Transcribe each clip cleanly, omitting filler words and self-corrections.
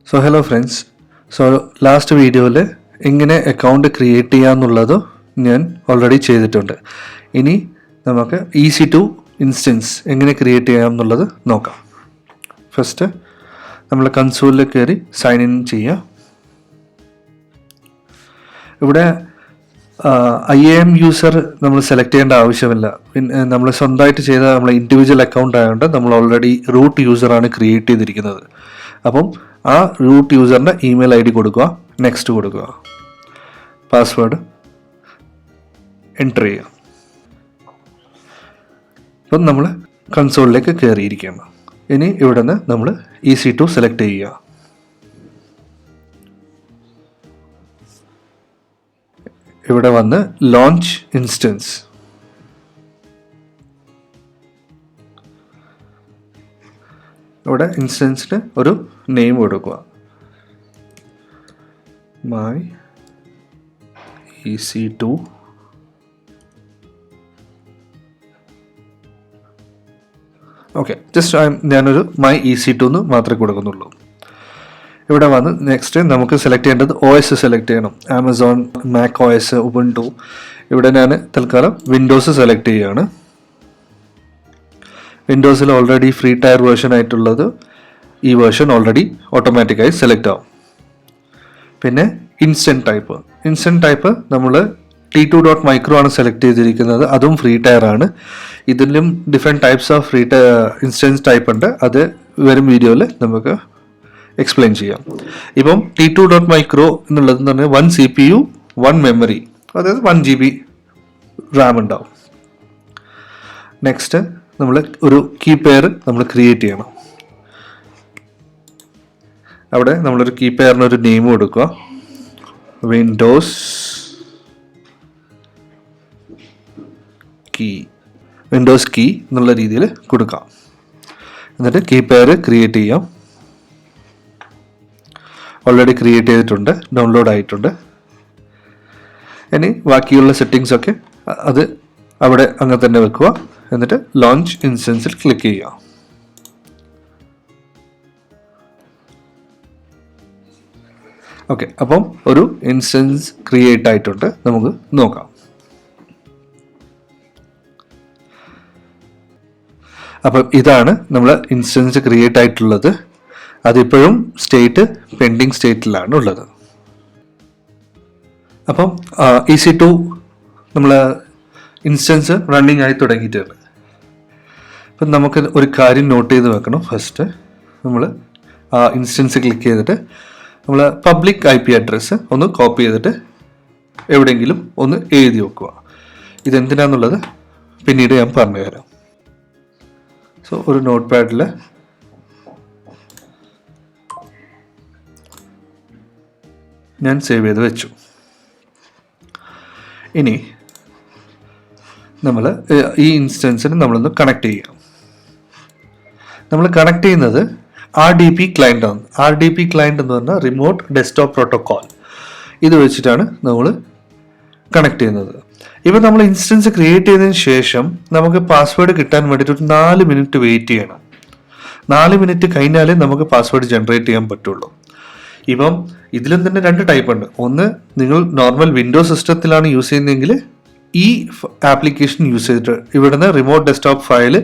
So hello friends. So last വീഡിയോയിൽ എങ്ങനെ account create ചെയ്യാന്നുള്ളത് ഞാൻ ഓൾറെഡി ചെയ്തിട്ടുണ്ട്. ഇനി നമുക്ക് EC2 ഇൻസ്റ്റൻസ് എങ്ങനെ ക്രിയേറ്റ് ചെയ്യാം എന്നുള്ളത് നോക്കാം. ഫസ്റ്റ് നമ്മൾ കൺസോളിൽ കയറി സൈൻ ഇൻ ചെയ്യുക. ഇവിടെ IAM യൂസർ നമ്മൾ സെലക്ട് ചെയ്യേണ്ട ആവശ്യമില്ല. പിന്നെ നമ്മൾ സ്വന്തമായിട്ട് ചെയ്ത നമ്മൾ ഇൻഡിവിജ്വൽ അക്കൗണ്ട് ആയതുകൊണ്ട് നമ്മൾ ഓൾറെഡി റൂട്ട് യൂസറാണ് ക്രിയേറ്റ് ചെയ്തിരിക്കുന്നത്. അപ്പം ആ റൂട്ട് യൂസറിൻ്റെ ഇമെയിൽ ID കൊടുക്കുക, നെക്സ്റ്റ് കൊടുക്കുക, പാസ്വേഡ് എൻ്റർ ചെയ്യുക. അപ്പം നമ്മൾ കൺസോളിലേക്ക് കയറിയിരിക്കുകയാണ്. ഇനി ഇവിടെ നിന്ന് നമ്മൾ EC2 സെലക്ട് ചെയ്യുക. ഇവിടെ വന്ന് ലോഞ്ച് ഇൻസ്റ്റൻസ്, ഇവിടെ ഇൻസ്റ്റൻസിന് ഒരു നെയിം കൊടുക്കുക, മൈ EC2 ഓക്കെ. ജസ്റ്റ് ഞാനൊരു മൈ EC2 എന്ന് മാത്രമേ കൊടുക്കുന്നുള്ളൂ. ഇവിടെ വന്ന് നെക്സ്റ്റ് നമുക്ക് സെലക്ട് ചെയ്യേണ്ടത് OS സെലക്ട് ചെയ്യണം. Amazon, Mac OS, Ubuntu. ഇവിടെ ഞാൻ തൽക്കാലം വിൻഡോസ് സെലക്ട് ചെയ്യുകയാണ്. വിൻഡോസിൽ ഓൾറെഡി ഫ്രീ ടയർ വേർഷൻ ആയിട്ടുള്ളത് ഈ വേർഷൻ ഓൾറെഡി ഓട്ടോമാറ്റിക്കായി സെലക്ട് ആവും. പിന്നെ ഇൻസ്റ്റൻറ്റ് ടൈപ്പ് നമ്മൾ T2.micro ആണ് സെലക്ട് ചെയ്തിരിക്കുന്നത്. അതും ഫ്രീ ടയർ ആണ്. ഇതിലും different types of free instance type ഉണ്ട്. അത് വരും വീഡിയോയിൽ നമുക്ക് എക്സ്പ്ലെയിൻ ചെയ്യാം. ഇപ്പം T2.micro എന്നുള്ളതെന്ന് പറഞ്ഞാൽ 1 CPU 1 മെമ്മറി, അതായത് 1 GB റാം ഉണ്ടാവും. നെക്സ്റ്റ് നമ്മൾ ഒരു കീ പെയർ നമ്മൾ ക്രിയേറ്റ് ചെയ്യണം. അവിടെ നമ്മളൊരു കീ പെയറിനൊരു നെയിം കൊടുക്കുക, വിൻഡോസ് കീ എന്നുള്ള രീതിയിൽ കൊടുക്കാം. എന്നിട്ട് കീ പെയർ ക്രിയേറ്റ് ചെയ്യാം. ഓൾറെഡി ക്രിയേറ്റ് ചെയ്തിട്ടുണ്ട്, ഡൗൺലോഡ് ആയിട്ടുണ്ട്. ഇനി ബാക്കിയുള്ള സെറ്റിങ്സ് ഒക്കെ അത് അവിടെ അങ്ങനെ തന്നെ വെക്കുക. എന്നിട്ട് ലോഞ്ച് ഇൻസ്റ്റൻസിൽ ക്ലിക്ക് ചെയ്യുക. ഓക്കെ, അപ്പം ഒരു ഇൻസ്റ്റൻസ് ക്രിയേറ്റ് ആയിട്ടുണ്ട്. നമുക്ക് നോക്കാം. അപ്പം ഇതാണ് നമ്മൾ ഇൻസ്റ്റൻസ് ക്രിയേറ്റ് ആയിട്ടുള്ളത്. അതിപ്പോഴും പെൻഡിങ് സ്റ്റേറ്റിലാണ് ഉള്ളത്. അപ്പം EC2 നമ്മൾ ഇൻസ്റ്റൻസ് റണ്ണിങ് ആയി തുടങ്ങിയിട്ടുണ്ട്. അപ്പം നമുക്ക് ഒരു കാര്യം നോട്ട് ചെയ്ത് വെക്കണം. ഫസ്റ്റ് നമ്മൾ ആ ഇൻസ്റ്റൻസ് ക്ലിക്ക് ചെയ്തിട്ട് നമ്മൾ പബ്ലിക് IP അഡ്രസ്സ് ഒന്ന് കോപ്പി ചെയ്തിട്ട് എവിടെയെങ്കിലും ഒന്ന് എഴുതി വെക്കുക. ഇതെന്തിനാന്നുള്ളത് പിന്നീട് ഞാൻ പറഞ്ഞുതരാം. സോ ഒരു നോട്ട് പാഡിൽ ഞാൻ സേവ് ചെയ്ത് വെച്ചു. ഇനി നമ്മൾ ഈ ഇൻസ്റ്റൻസിന് നമ്മളൊന്ന് കണക്ട് ചെയ്യാം. നമ്മൾ കണക്ട് ചെയ്യുന്നത് RDP ക്ലയൻ്റ് ആണ്. RDP ക്ലയൻ്റ് എന്ന് പറഞ്ഞാൽ റിമോട്ട് ഡെസ്ക്ടോപ്പ് പ്രോട്ടോക്കോൾ. ഇത് വെച്ചിട്ടാണ് നമ്മൾ കണക്ട് ചെയ്യുന്നത്. ഇപ്പം നമ്മൾ ഇൻസ്റ്റൻസ് ക്രിയേറ്റ് ചെയ്തതിന് ശേഷം നമുക്ക് പാസ്വേഡ് കിട്ടാൻ വേണ്ടിയിട്ട് ഒരു 4 മിനിറ്റ് വെയിറ്റ് ചെയ്യണം. 4 മിനിറ്റ് കഴിഞ്ഞാലേ നമുക്ക് പാസ്വേഡ് ജനറേറ്റ് ചെയ്യാൻ പറ്റുള്ളൂ. ഇപ്പം ഇതിലും തന്നെ 2 ടൈപ്പ് ഉണ്ട്. ഒന്ന്, നിങ്ങൾ നോർമൽ വിൻഡോസ് സിസ്റ്റത്തിലാണ് യൂസ് ചെയ്യുന്നതെങ്കിൽ ഈ ആപ്ലിക്കേഷൻ യൂസ് ചെയ്തിട്ട് ഇവിടുന്ന് റിമോട്ട് ഡെസ്ക്ടോപ്പ് ഫയൽ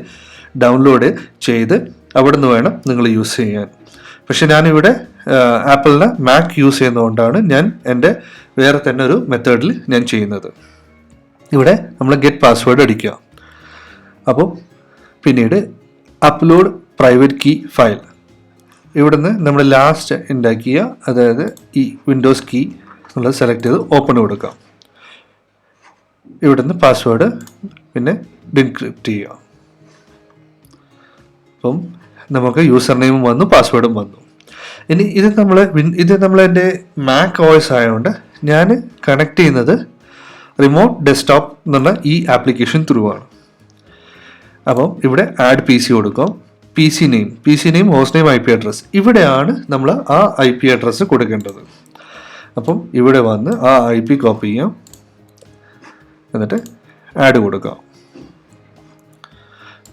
ഡൗൺലോഡ് ചെയ്ത് അവിടെ നിന്ന് വേണം നിങ്ങൾ യൂസ് ചെയ്യാൻ. പക്ഷെ ഞാനിവിടെ ആപ്പിളിന് മാക് യൂസ് ചെയ്യുന്നതുകൊണ്ടാണ് ഞാൻ എൻ്റെ വേറെ തന്നെ ഒരു മെത്തേഡിൽ ഞാൻ ചെയ്യുന്നത്. ഇവിടെ നമ്മൾ ഗെറ്റ് പാസ്വേഡ് അടിക്കുക. അപ്പോൾ പിന്നീട് അപ്ലോഡ് പ്രൈവറ്റ് കീ ഫയൽ, ഇവിടുന്ന് നമ്മൾ ലാസ്റ്റ് ഉണ്ടാക്കിയ, അതായത് ഈ വിൻഡോസ് കീ എന്നുള്ളത് സെലക്ട് ചെയ്ത് ഓപ്പൺ കൊടുക്കാം. ഇവിടുന്ന് പാസ്വേഡ് പിന്നെ ഡിക്രിപ്റ്റ് ചെയ്യുക. അപ്പം നമുക്ക് യൂസർ നെയിമും വന്നു, പാസ്വേഡും വന്നു. ഇനി ഇത് നമ്മളെൻ്റെ മാക് OS ആയതുകൊണ്ട് ഞാൻ കണക്ട് ചെയ്യുന്നത് റിമോട്ട് ഡെസ്ക്ടോപ്പ് എന്നുള്ള ഈ ആപ്ലിക്കേഷൻ ത്രൂ ആണ്. അപ്പം ഇവിടെ ആഡ് PC കൊടുക്കാം. PC name host name IP address, ഇവിടെയാണ് നമ്മൾ ആ IP അഡ്രസ്സ് കൊടുക്കേണ്ടത്. അപ്പം ഇവിടെ വന്ന് ആ IP കോപ്പി ചെയ്യാം, എന്നിട്ട് ആഡ് കൊടുക്കാം.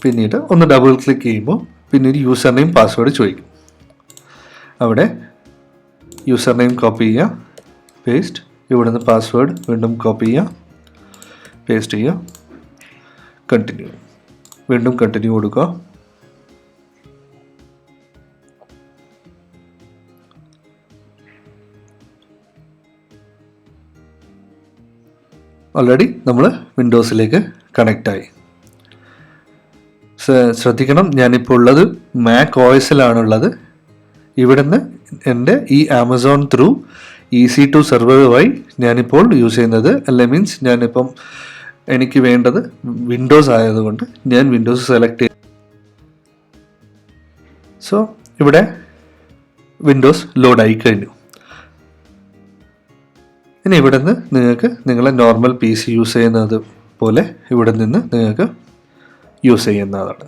പിന്നീട് ഒന്ന് ഡബിൾ ക്ലിക്ക് ചെയ്യുമ്പോൾ പിന്നീട് യൂസർ നെയിം പാസ്വേഡ് ചോദിക്കും. അവിടെ യൂസർ നെയിം കോപ്പി ചെയ്യുക, പേസ്റ്റ്. ഇവിടെ നിന്ന് പാസ്വേഡ് വീണ്ടും കോപ്പി ചെയ്യുക, പേസ്റ്റ് ചെയ്യുക, കണ്ടിന്യൂ. വീണ്ടും കണ്ടിന്യൂ കൊടുക്കുക. ഓൾറെഡി നമ്മൾ വിൻഡോസിലേക്ക് കണക്റ്റായി. ശ്രദ്ധിക്കണം, ഞാനിപ്പോൾ ഉള്ളത് മാക് OSലാണുള്ളത്. ഇവിടുന്ന് എൻ്റെ ഈ ആമസോൺ ത്രൂ EC2 സെർവർ വഴി ഞാനിപ്പോൾ യൂസ് ചെയ്യുന്നത്. അല്ലെ മീൻസ് ഞാനിപ്പം എനിക്ക് വേണ്ടത് വിൻഡോസ് ആയതുകൊണ്ട് ഞാൻ വിൻഡോസ് സെലക്ട് ചെയ്യും. സോ ഇവിടെ വിൻഡോസ് ലോഡായി കഴിഞ്ഞു. ഇനി ഇവിടെ നിന്ന് നിങ്ങൾക്ക് നിങ്ങളെ നോർമൽ PC യൂസ് ചെയ്യുന്നത് പോലെ ഇവിടെ നിന്ന് നിങ്ങൾക്ക് യൂസ് ചെയ്യുന്നതാണ്.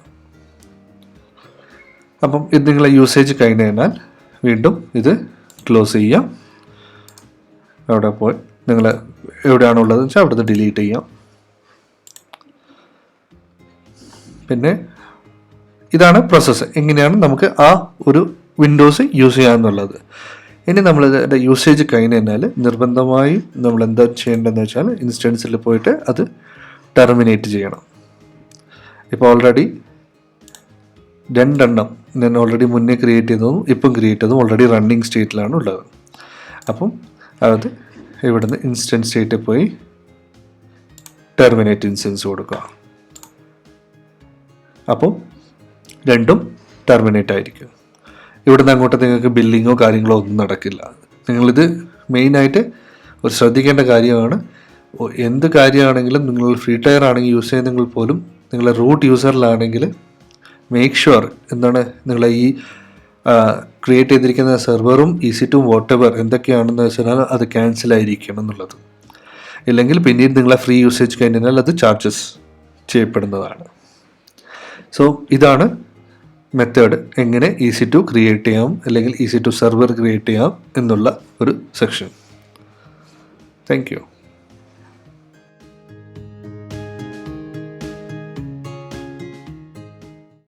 അപ്പം ഇത് നിങ്ങളെ യൂസേജ് കഴിഞ്ഞ് കഴിഞ്ഞാൽ വീണ്ടും ഇത് ക്ലോസ് ചെയ്യാം. അവിടെ പോയി നിങ്ങൾ എവിടെയാണുള്ളതെന്ന് വെച്ചാൽ അവിടുന്ന് ഡിലീറ്റ് ചെയ്യാം. പിന്നെ ഇതാണ് പ്രോസസ്സ്, എങ്ങനെയാണ് നമുക്ക് ആ ഒരു വിൻഡോസ് യൂസ് ചെയ്യാമെന്നുള്ളത്. ഇനി നമ്മൾ ഇതിൻ്റെ യൂസേജ് കഴിഞ്ഞ് കഴിഞ്ഞാൽ നിർബന്ധമായും നമ്മൾ എന്താ ചെയ്യേണ്ടതെന്ന് വെച്ചാൽ ഇൻസ്റ്റൻസിൽ പോയിട്ട് അത് ടെർമിനേറ്റ് ചെയ്യണം. ഇപ്പോൾ ഓൾറെഡി 2 എണ്ണം ഞാൻ ഓൾറെഡി മുന്നേ ക്രിയേറ്റ് ചെയ്തതും ഇപ്പം ക്രിയേറ്റ് ചെയ്തതും ഓൾറെഡി റണ്ണിങ് സ്റ്റേറ്റിലാണ് ഉള്ളത്. അപ്പം അത് ഇവിടുന്ന് ഇൻസ്റ്റൻസ് സ്റ്റേറ്റിൽ പോയി ടെർമിനേറ്റ് ഇൻസ്റ്റൻസ് കൊടുക്കുക. അപ്പോൾ രണ്ടും ടെർമിനേറ്റ് ആയിരിക്കും. ഇവിടുന്ന് അങ്ങോട്ട് നിങ്ങൾക്ക് ബില്ലിങ്ങോ കാര്യങ്ങളോ ഒന്നും നടക്കില്ല. നിങ്ങളിത് മെയിനായിട്ട് ഒരു ശ്രദ്ധിക്കേണ്ട കാര്യമാണ്. എന്ത് കാര്യമാണെങ്കിലും നിങ്ങൾ ഫ്രീ ടയർ ആണെങ്കിൽ യൂസ് ചെയ്യുന്നെങ്കിൽ പോലും നിങ്ങളെ റൂട്ട് യൂസറിലാണെങ്കിൽ മേക്ക് ഷുവർ എന്താണ് നിങ്ങളെ ഈ ക്രിയേറ്റ് ചെയ്തിരിക്കുന്ന സെർവറും EC2 വോട്ടെവർ എന്തൊക്കെയാണെന്ന് വെച്ചാൽ അത് ക്യാൻസൽ ആയിരിക്കണം എന്നുള്ളത്. ഇല്ലെങ്കിൽ പിന്നീട് നിങ്ങളെ ഫ്രീ യൂസേജ് കഴിഞ്ഞാൽ അത് ചാർജസ് ചെയ്യപ്പെടുന്നതാണ്. സോ ഇതാണ് മെത്തേഡ്, എങ്ങനെ EC2 ക്രിയേറ്റ് ചെയ്യാം അല്ലെങ്കിൽ EC2 സെർവർ ക്രിയേറ്റ് ചെയ്യാം എന്നുള്ള ഒരു സെക്ഷൻ. Thank you.